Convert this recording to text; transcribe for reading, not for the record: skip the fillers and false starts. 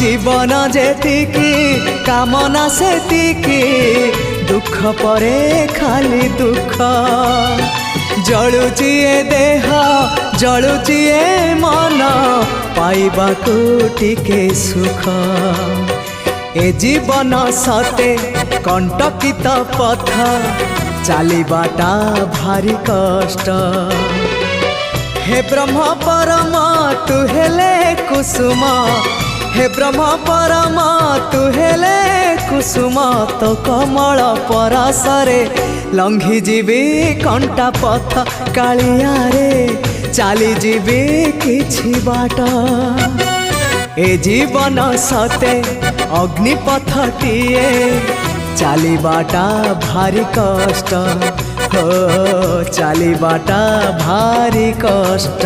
जीवन जेतिकी कामना सेतिकी दुख परे खाली दुख जलुची ए देह जलुची ए मन पाइबाकू टिके सुख ए जीवन सते कंटकित पथ चलिबाटा भारी कष्ट हे ब्रह्म परम तु हेले कुसुम हे ब्रह्म परम तु हेले कुसुम तो कमल परसरे लंघी जीवी कंटा पथ कालिया रे चली जीवी किछि बाट ए जीवन सते अग्निपथटिए चलिबाटा भारी कष्ट हो चलिबाटा भारी कष्ट।